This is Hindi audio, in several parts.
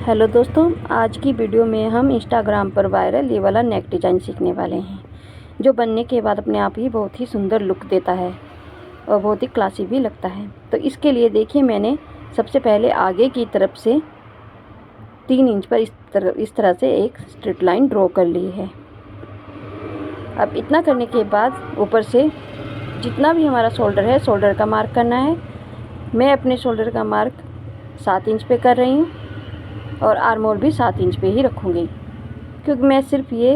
हेलो दोस्तों, आज की वीडियो में हम इंस्टाग्राम पर वायरल ये वाला नेक डिज़ाइन सीखने वाले हैं, जो बनने के बाद अपने आप ही बहुत ही सुंदर लुक देता है और बहुत ही क्लासी भी लगता है। तो इसके लिए देखिए, मैंने सबसे पहले आगे की तरफ से 3 इंच पर इस तरह से एक स्ट्रेट लाइन ड्रॉ कर ली है। अब इतना करने के बाद ऊपर से जितना भी हमारा शोल्डर है, शोल्डर का मार्क करना है। मैं अपने शोल्डर का मार्क 7 इंच पे कर रही हूँ और आर्म होल भी 7 इंच पे ही रखूँगी, क्योंकि मैं सिर्फ ये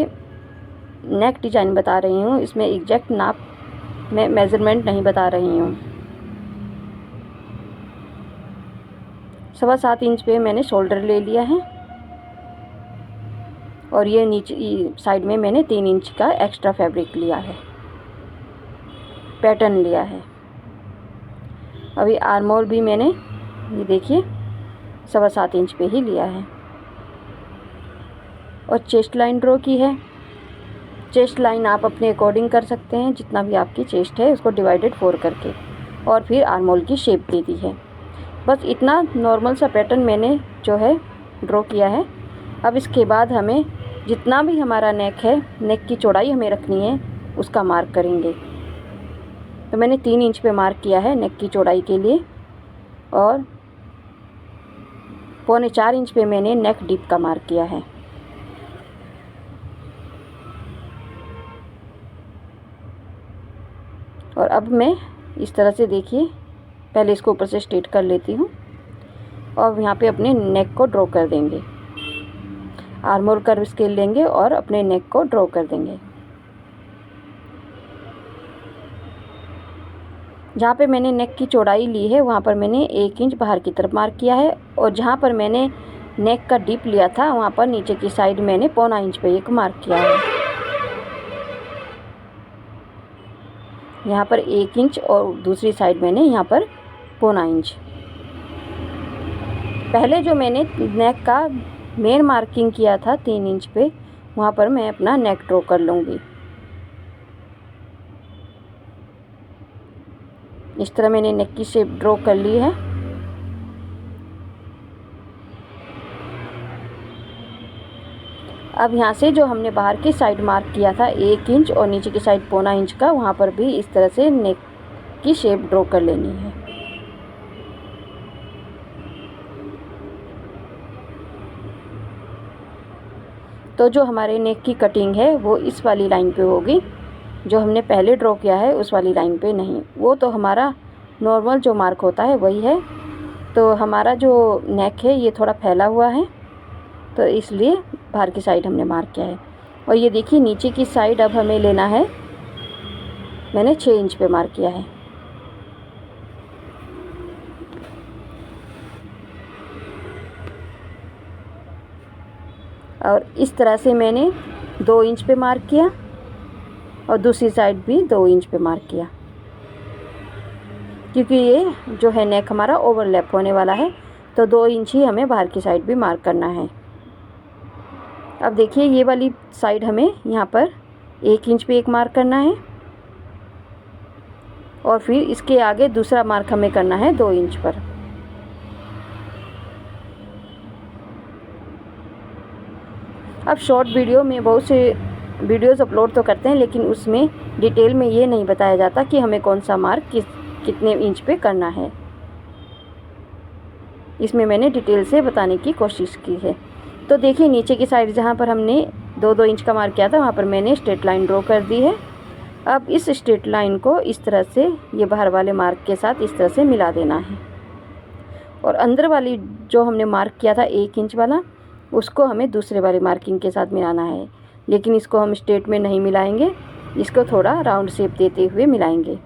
नेक डिज़ाइन बता रही हूँ, इसमें एग्जैक्ट नाप मैं मेज़रमेंट नहीं बता रही हूँ। 7.25 इंच पे मैंने शोल्डर ले लिया है और ये नीचे साइड में मैंने 3 इंच का एक्स्ट्रा फैब्रिक लिया है, पैटर्न लिया है। अभी आर्म होल भी मैंने ये देखिए 7.25 इंच पे ही लिया है और चेस्ट लाइन ड्रॉ की है। चेस्ट लाइन आप अपने अकॉर्डिंग कर सकते हैं, जितना भी आपकी चेस्ट है उसको डिवाइडेड 4 करके, और फिर आर्म होल की शेप दे दी है। बस इतना नॉर्मल सा पैटर्न मैंने जो है ड्रॉ किया है। अब इसके बाद हमें जितना भी हमारा नेक है, नेक की चौड़ाई हमें रखनी है, उसका मार्क करेंगे। तो मैंने 3 इंच पे मार्क किया है नेक की चौड़ाई के लिए, और 3.25 इंच पे मैंने नेक डीप का मार्क किया है। और अब मैं इस तरह से देखिए, पहले इसको ऊपर से स्ट्रेट कर लेती हूँ और यहाँ पे अपने नेक को ड्रॉ कर देंगे। आर्म होल कर्व स्केल लेंगे और अपने नेक को ड्रॉ कर देंगे। जहाँ पे मैंने नेक की चौड़ाई ली है वहाँ पर मैंने 1 इंच बाहर की तरफ मार्क किया है, और जहाँ पर मैंने नेक का डीप लिया था वहाँ पर नीचे की साइड मैंने 0.25 इंच पे एक मार्क किया है। यहाँ पर 1 इंच और दूसरी साइड मैंने यहाँ पर 0.25 इंच। पहले जो मैंने नेक का मेन मार्किंग किया था 3 इंच पे, वहाँ पर मैं अपना नेक ड्रॉ कर लूँगी। इस तरह मैंने नेक की शेप ड्रॉ कर ली है। अब यहाँ से जो हमने बाहर की साइड मार्क किया था 1 इंच और नीचे की साइड 0.25 इंच का, वहाँ पर भी इस तरह से नेक की शेप ड्रॉ कर लेनी है। तो जो हमारे नेक की कटिंग है वो इस वाली लाइन पे होगी, जो हमने पहले ड्रॉ किया है उस वाली लाइन पे नहीं। वो तो हमारा नॉर्मल जो मार्क होता है वही है। तो हमारा जो नेक है ये थोड़ा फैला हुआ है, तो इसलिए बाहर की साइड हमने मार्क किया है। और ये देखिए, नीचे की साइड अब हमें लेना है, मैंने 6 इंच पे मार्क किया है। और इस तरह से मैंने 2 इंच पे मार्क किया और दूसरी साइड भी 2 इंच पे मार्क किया, क्योंकि ये जो है नेक हमारा ओवरलैप होने वाला है, तो 2 इंच ही हमें बाहर की साइड भी मार्क करना है। अब देखिए, ये वाली साइड हमें यहाँ पर 1 इंच पे एक मार्क करना है, और फिर इसके आगे दूसरा मार्क हमें करना है 2 इंच पर। अब शॉर्ट वीडियो में बहुत से वीडियोस अपलोड तो करते हैं, लेकिन उसमें डिटेल में ये नहीं बताया जाता कि हमें कौन सा मार्क कितने इंच पे करना है। इसमें मैंने डिटेल से बताने की कोशिश की है। तो देखिए, नीचे की साइड जहाँ पर हमने 2-2 इंच का मार्क किया था वहाँ पर मैंने स्ट्रेट लाइन ड्रॉ कर दी है। अब इस स्ट्रेट लाइन को इस तरह से ये बाहर वाले मार्क के साथ इस तरह से मिला देना है, और अंदर वाली जो हमने मार्क किया था 1 इंच वाला, उसको हमें दूसरे वाले मार्किंग के साथ मिलाना है। लेकिन इसको हम स्ट्रेट में नहीं मिलाएंगे, इसको थोड़ा राउंड शेप देते हुए मिलाएंगे,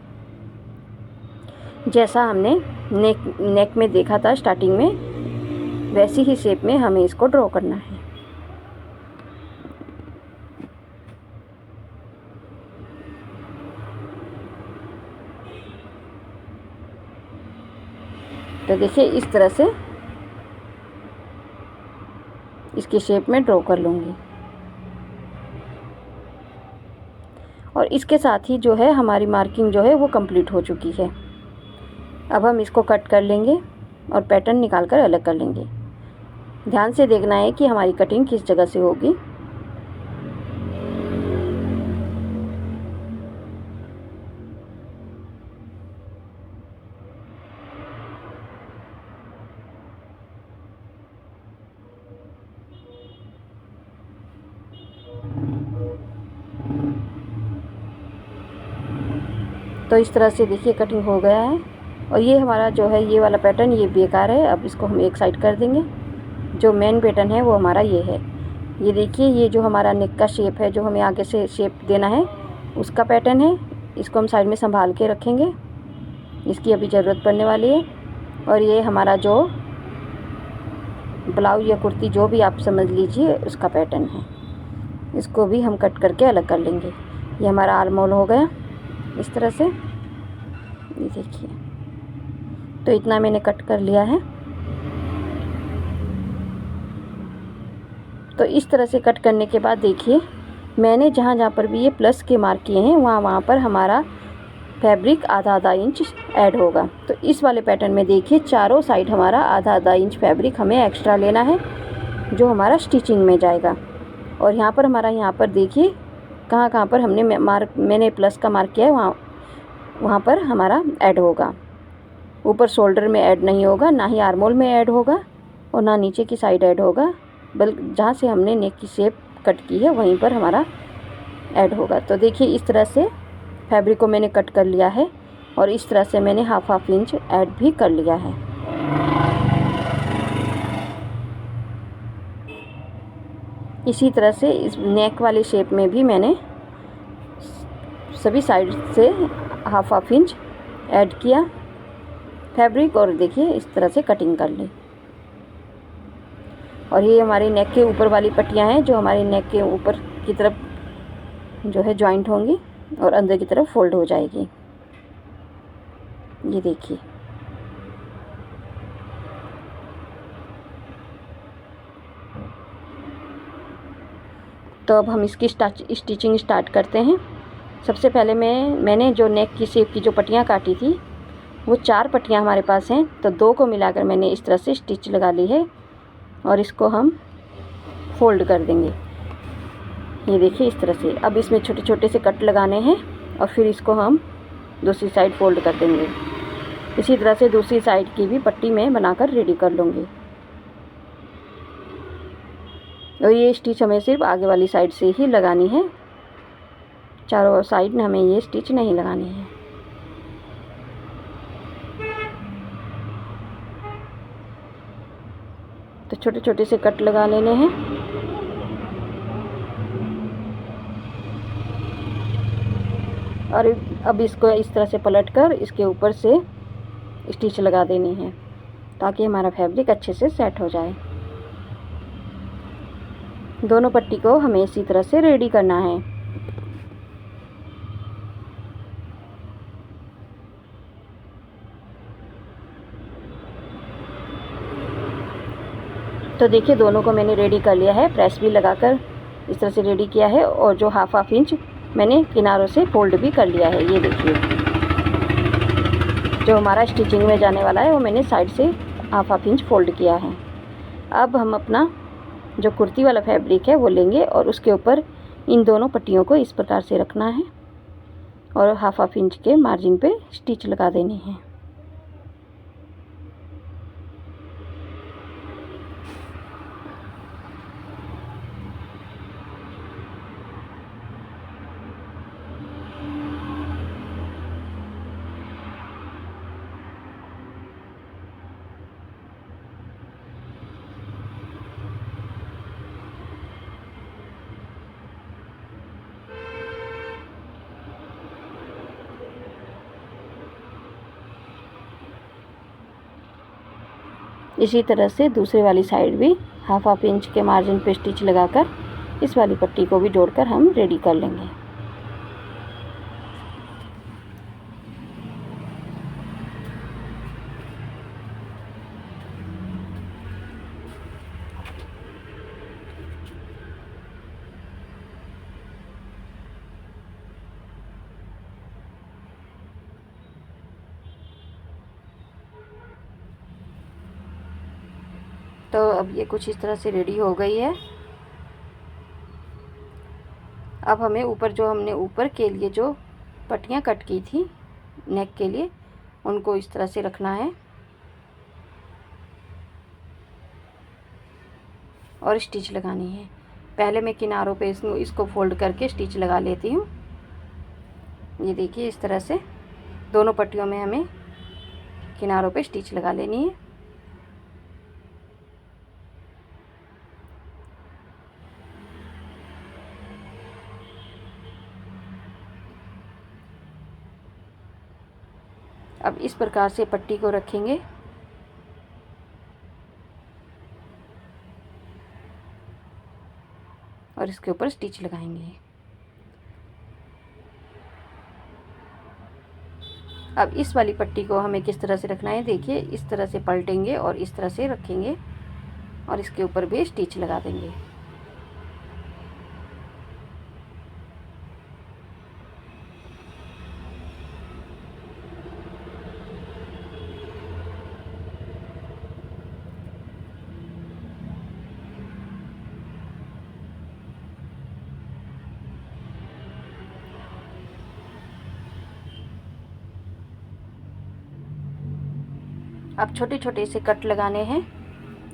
जैसा हमने नेक में देखा था स्टार्टिंग में, वैसी ही शेप में हमें इसको ड्रॉ करना है। तो देखिए, इस तरह से इसकी शेप में ड्रॉ कर लूँगी, और इसके साथ ही जो है हमारी मार्किंग जो है वो कंप्लीट हो चुकी है। अब हम इसको कट कर लेंगे और पैटर्न निकाल कर अलग कर लेंगे। ध्यान से देखना है कि हमारी कटिंग किस जगह से होगी। तो इस तरह से देखिए कटिंग हो गया है। और ये हमारा जो है ये वाला पैटर्न ये बेकार है, अब इसको हम एक साइड कर देंगे। जो मेन पैटर्न है वो हमारा ये है। ये देखिए ये जो हमारा नेक का शेप है, जो हमें आगे से शेप देना है उसका पैटर्न है। इसको हम साइड में संभाल के रखेंगे, इसकी अभी ज़रूरत पड़ने वाली है। और ये हमारा जो ब्लाउज या कुर्ती जो भी आप समझ लीजिए उसका पैटर्न है, इसको भी हम कट करके अलग कर लेंगे। ये हमारा आर्म होल हो गया इस तरह से, ये देखिए। तो इतना मैंने कट कर लिया है। तो इस तरह से कट करने के बाद देखिए मैंने जहाँ पर भी ये प्लस के मार्क किए हैं वहाँ पर हमारा फैब्रिक आधा इंच ऐड होगा। तो इस वाले पैटर्न में देखिए चारों साइड हमारा आधा इंच फैब्रिक हमें एक्स्ट्रा लेना है, जो हमारा स्टिचिंग में जाएगा। और यहाँ पर हमारा यहाँ पर देखिए कहाँ पर हमने मैंने प्लस का मार्क किया है वहाँ पर हमारा ऐड होगा। ऊपर शोल्डर में ऐड नहीं होगा, ना ही आर्म होल में ऐड होगा, और ना नीचे की साइड ऐड होगा, बल्कि जहाँ से हमने नेक की शेप कट की है वहीं पर हमारा ऐड होगा। तो देखिए इस तरह से फैब्रिक को मैंने कट कर लिया है, और इस तरह से मैंने हाफ इंच ऐड भी कर लिया है। इसी तरह से इस नेक वाली शेप में भी मैंने सभी साइड से हाफ इंच ऐड किया फैब्रिक, और देखिए इस तरह से कटिंग कर ली। और ये हमारे नेक के ऊपर वाली पट्टियाँ हैं जो हमारे नेक के ऊपर की तरफ जो है जॉइंट होंगी और अंदर की तरफ फोल्ड हो जाएगी, ये देखिए। तो अब हम इसकी स्टिचिंग स्टार्ट करते हैं। सबसे पहले मैंने जो नेक की शेप की जो पट्टियाँ काटी थी वो 4 पट्टियाँ हमारे पास हैं, तो 2 को मिलाकर मैंने इस तरह से स्टिच लगा ली है, और इसको हम फोल्ड कर देंगे, ये देखिए इस तरह से। अब इसमें छोटे छोटे से कट लगाने हैं और फिर इसको हम दूसरी साइड फोल्ड कर देंगे। इसी तरह से दूसरी साइड की भी पट्टी में बनाकर रेडी कर लूँगी। और ये स्टिच हमें सिर्फ आगे वाली साइड से ही लगानी है, चारों साइड में हमें ये स्टिच नहीं लगानी है। तो छोटे छोटे से कट लगा लेने हैं। और अब इसको इस तरह से पलटकर इसके ऊपर से स्टिच लगा देनी है, ताकि हमारा फैब्रिक अच्छे से सेट हो जाए। दोनों पट्टी को हमें इसी तरह से रेडी करना है। तो देखिए दोनों को मैंने रेडी कर लिया है, प्रेस भी लगाकर इस तरह से रेडी किया है, और जो हाफ इंच मैंने किनारों से फोल्ड भी कर लिया है। ये देखिए जो हमारा स्टिचिंग में जाने वाला है वो मैंने साइड से हाफ इंच फोल्ड किया है। अब हम अपना जो कुर्ती वाला फैब्रिक है वो लेंगे और उसके ऊपर इन दोनों पट्टियों को इस प्रकार से रखना है और हाफ इंच के मार्जिन पे स्टिच लगा देनी है। इसी तरह से दूसरी वाली साइड भी हाफ इंच के मार्जिन पे स्टिच लगाकर इस वाली पट्टी को भी जोड़कर हम रेडी कर लेंगे। तो अब ये कुछ इस तरह से रेडी हो गई है। अब हमें ऊपर जो हमने ऊपर के लिए जो पट्टियाँ कट की थी नेक के लिए, उनको इस तरह से रखना है और स्टिच लगानी है। पहले मैं किनारों पे इसको फोल्ड करके स्टिच लगा लेती हूँ। ये देखिए इस तरह से दोनों पट्टियों में हमें किनारों पे स्टिच लगा लेनी है। अब इस प्रकार से पट्टी को रखेंगे और इसके ऊपर स्टिच लगाएंगे। अब इस वाली पट्टी को हमें किस तरह से रखना है, देखिए इस तरह से पलटेंगे और इस तरह से रखेंगे और इसके ऊपर भी स्टिच लगा देंगे। अब छोटे छोटे से कट लगाने हैं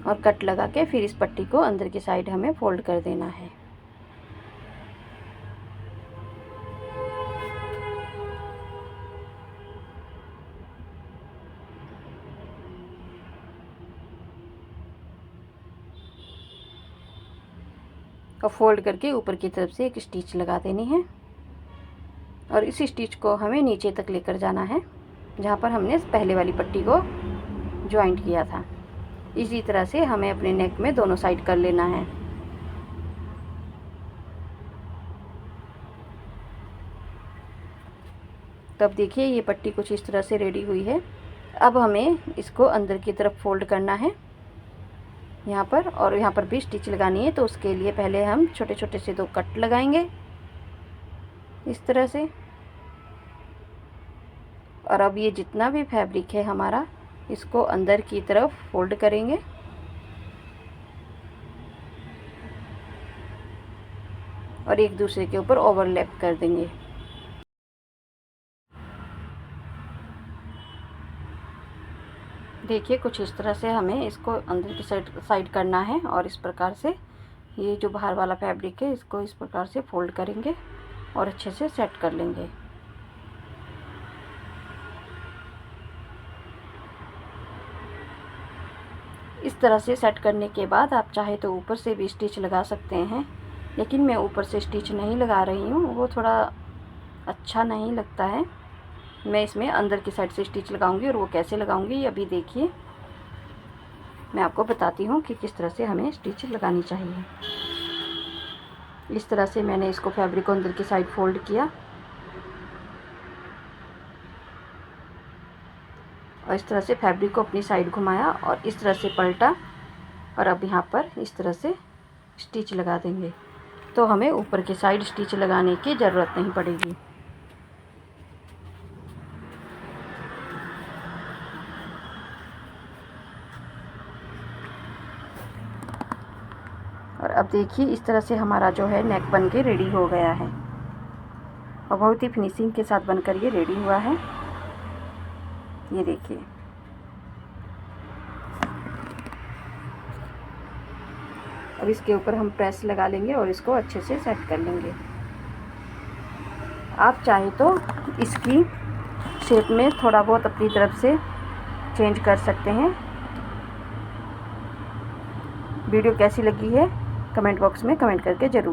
और कट लगा के फिर इस पट्टी को अंदर की साइड हमें फोल्ड कर देना है। और फोल्ड करके ऊपर की तरफ से एक स्टिच लगा देनी है और इस स्टिच को हमें नीचे तक लेकर जाना है जहाँ पर हमने पहले वाली पट्टी को ज्वाइंट किया था। इसी तरह से हमें अपने नेक में दोनों साइड कर लेना है। तब देखिए ये पट्टी कुछ इस तरह से रेडी हुई है। अब हमें इसको अंदर की तरफ फोल्ड करना है यहाँ पर, और यहाँ पर भी स्टिच लगानी है। तो उसके लिए पहले हम छोटे छोटे से 2 कट लगाएंगे इस तरह से। और अब ये जितना भी फैब्रिक है हमारा, इसको अंदर की तरफ फोल्ड करेंगे और एक दूसरे के ऊपर ओवरलैप कर देंगे। देखिए कुछ इस तरह से हमें इसको अंदर की साइड करना है और इस प्रकार से ये जो बाहर वाला फैब्रिक है इसको इस प्रकार से फोल्ड करेंगे और अच्छे से सेट कर लेंगे। इस तरह से सेट करने के बाद आप चाहे तो ऊपर से भी स्टिच लगा सकते हैं, लेकिन मैं ऊपर से स्टिच नहीं लगा रही हूँ, वो थोड़ा अच्छा नहीं लगता है। मैं इसमें अंदर की साइड से स्टिच लगाऊंगी और वो कैसे लगाऊंगी अभी देखिए मैं आपको बताती हूँ कि किस तरह से हमें स्टिच लगानी चाहिए। इस तरह से मैंने इसको फैब्रिक को अंदर की साइड फोल्ड किया और इस तरह से फैब्रिक को अपनी साइड घुमाया और इस तरह से पलटा और अब यहाँ पर इस तरह से स्टिच लगा देंगे। तो हमें ऊपर की साइड स्टिच लगाने की ज़रूरत नहीं पड़ेगी। और अब देखिए इस तरह से हमारा जो है नेक बन के रेडी हो गया है और बहुत ही फिनिशिंग के साथ बनकर ये रेडी हुआ है। ये देखिए अब इसके ऊपर हम प्रेस लगा लेंगे और इसको अच्छे से सेट कर लेंगे। आप चाहे तो इसकी शेप में थोड़ा बहुत अपनी तरफ से चेंज कर सकते हैं। वीडियो कैसी लगी है कमेंट बॉक्स में कमेंट करके ज़रूर